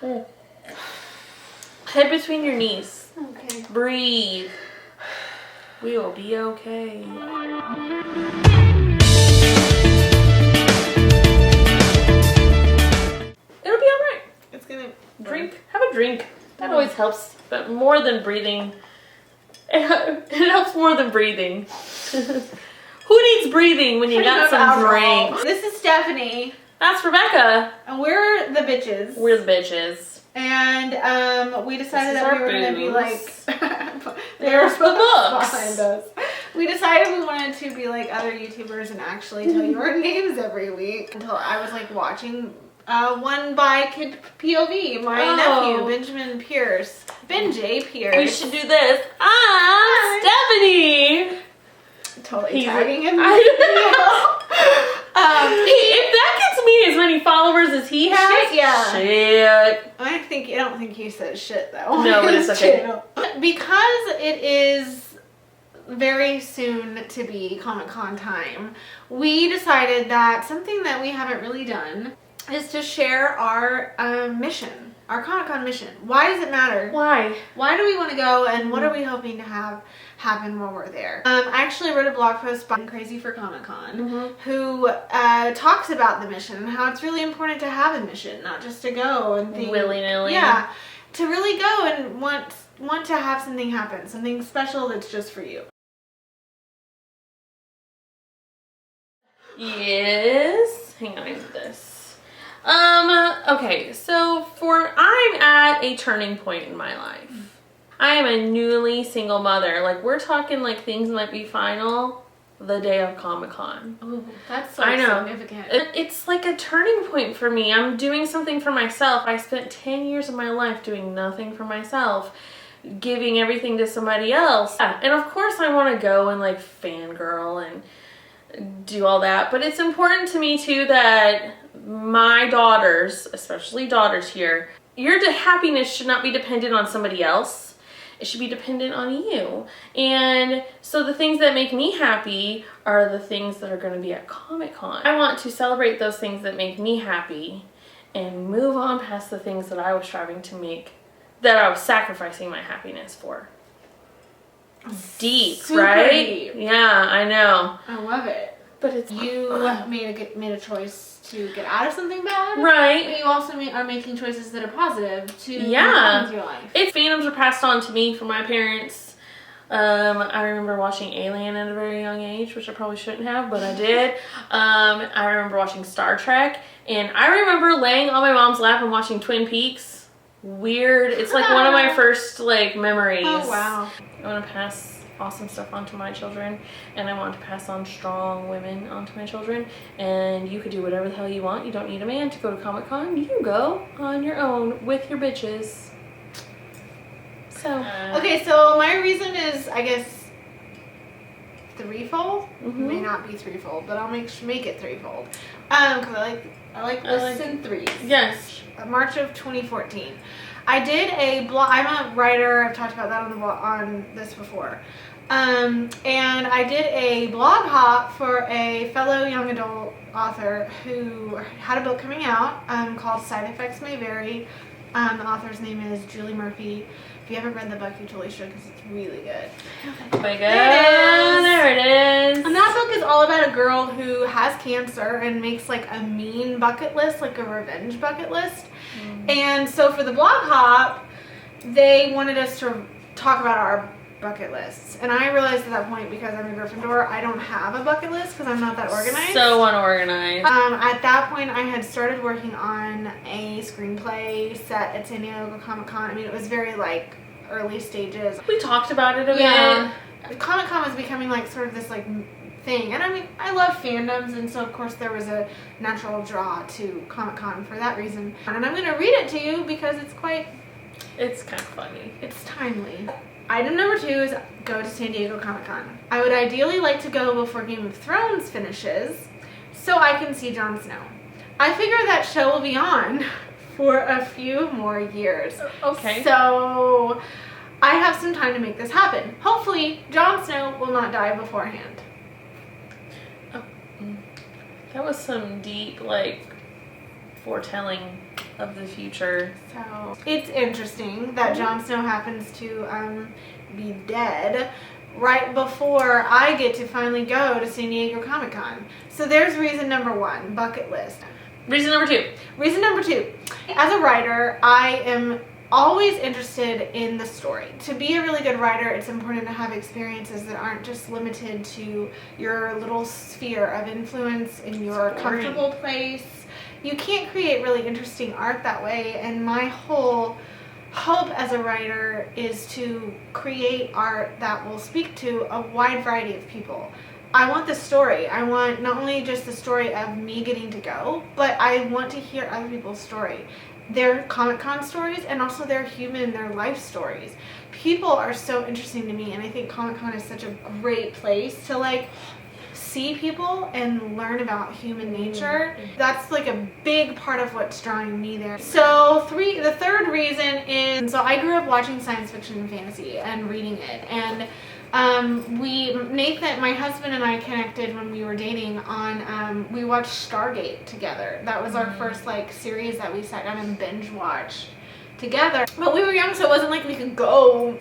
Head between your knees. Okay. Breathe. We will be okay. It'll be alright. It's gonna Drink. Have a drink. That always helps, but more than breathing. It helps more than breathing. Who needs breathing when you got some drinks? This is Stephanie. That's Rebecca. And we're the bitches. We're the bitches. And we decided This is that we our were going to be booze. like... There's the books. behind us. We decided we wanted to be like other YouTubers and actually tell you our names every week. Until I was like watching one by Kid POV, my nephew, Benjamin Pierce. Benjay Pierce. We should do this. Stephanie. Totally tagging him. If that gets me as many followers as he has, shit. I don't think he says shit though. No, but it's okay. Because it is very soon to be Comic-Con time, we decided that something that we haven't really done is to share our mission, our Comic-Con mission. Why does it matter? Why? Why do we want to go, and what are we hoping to have happen while we're there? I actually wrote a blog post by Crazy for Comic-Con who talks about the mission and how it's really important to have a mission, not just to go and think willy-nilly. Yeah, to really go and want to have something happen, something special that's just for you. Yes. Hang on, I need this. Okay, so I'm at a turning point in my life. I am a newly single mother. Like, we're talking like things might be final the day of Comic-Con. Oh, that's I know. significant. It's like a turning point for me. I'm doing something for myself. I spent 10 years of my life doing nothing for myself, giving everything to somebody else. And of course I want to go and like fangirl and do all that, but it's important to me too that my daughters, especially daughters here, your happiness should not be dependent on somebody else. It should be dependent on you. And so the things that make me happy are the things that are going to be at Comic-Con. I want to celebrate those things that make me happy and move on past the things that I was striving to make, that I was sacrificing my happiness for. Deep, Super right? deep. Yeah, I know. I love it. But it's You made a choice to get out of something bad, right. But you also are making choices that are positive to move Yeah. on with your life. If fandoms were passed on to me from my parents. I remember watching Alien at a very young age, which I probably shouldn't have, but I did. I remember watching Star Trek, and I remember laying on my mom's lap and watching Twin Peaks. Weird. It's like one of my first like memories. Oh wow. I want to pass awesome stuff onto my children, and I want to pass on strong women onto my children, and you could do whatever the hell you want. You don't need a man to go to Comic-Con. You can go on your own with your bitches. So Okay, so my reason is, I guess, threefold. May not be threefold, but I'll make it threefold. Because I like lists in threes. Yes. March of 2014. I did a blog. I'm a writer. I've talked about that on this before. And I did a blog hop for a fellow young adult author who had a book coming out called Side Effects May Vary. The author's name is Julie Murphy. If you haven't read the book, you totally should, because it's really good. There it is. And that book is all about a girl who has cancer and makes like a mean bucket list, like a revenge bucket list. And so for the blog hop, they wanted us to talk about our bucket lists. And I realized at that point, because I'm a Gryffindor, I don't have a bucket list because I'm not that organized. So unorganized. At that point, I had started working on a screenplay set at San Diego Comic-Con. I mean, it was very like early stages. We talked about it a bit. Comic-Con was becoming like sort of this like thing. And I mean, I love fandoms, and so of course there was a natural draw to Comic-Con for that reason. And I'm going to read it to you because it's kind of funny. It's timely. Item number 2 is go to San Diego Comic-Con. I would ideally like to go before Game of Thrones finishes so I can see Jon Snow. I figure that show will be on for a few more years. Okay. So I have some time to make this happen. Hopefully, Jon Snow will not die beforehand. Oh, that was some deep, like, foretelling. of the future. So it's interesting that Jon Snow happens to be dead right before I get to finally go to San Diego Comic-Con. So there's reason number 1, bucket list. Reason number 2. Reason number 2, as a writer, I am always interested in the story. To be a really good writer, it's important to have experiences that aren't just limited to your little sphere of influence in your comfortable place. You can't create really interesting art that way, and my whole hope as a writer is to create art that will speak to a wide variety of people. I want the story. I want not only just the story of me getting to go, but I want to hear other people's story. Their Comic-Con stories, and also their their life stories. People are so interesting to me, and I think Comic-Con is such a great place to like see people and learn about human nature. That's like a big part of what's drawing me there. So the third reason is, so I grew up watching science fiction and fantasy and reading it, and Nathan, my husband, and I connected when we were dating on, we watched Stargate together. That was our first like series that we sat down and binge watched together. But we were young, so it wasn't like we could go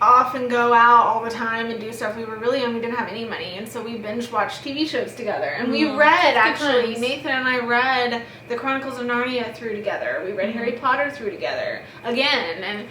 off and go out all the time and do stuff. We were really young, we didn't have any money, and so we binge watched TV shows together. And we read, actually, Nathan and I read the Chronicles of Narnia through together. We read Harry Potter through together again, and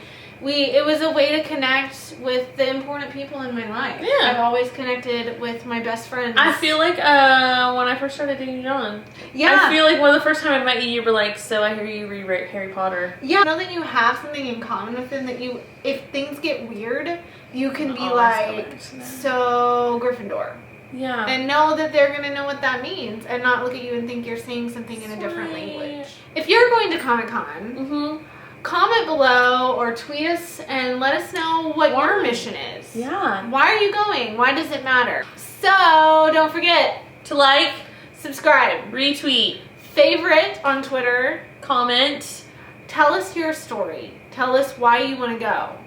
it was a way to connect with the important people in my life. Yeah. I've always connected with my best friends. I feel like when I first started dating John, I feel like when the first time I met you, you were like, so I hear you read Harry Potter. Yeah, know that you have something in common with them, that you, if things get weird, you can be like, so Gryffindor. Yeah. And know that they're going to know what that means, and not look at you and think you're saying something in a different language. If you're going to Comic-Con, comment below or tweet us and let us know what your mission is. Yeah. Why are you going? Why does it matter? So don't forget to like, subscribe, retweet, favorite on Twitter, comment. Tell us your story. Tell us why you want to go.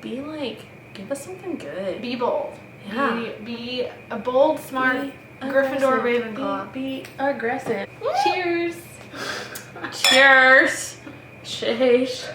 Give us something good. Be bold. Yeah. Be a bold, smart Gryffindor Ravenclaw. Be aggressive. Cheers. Cheers. Sheesh.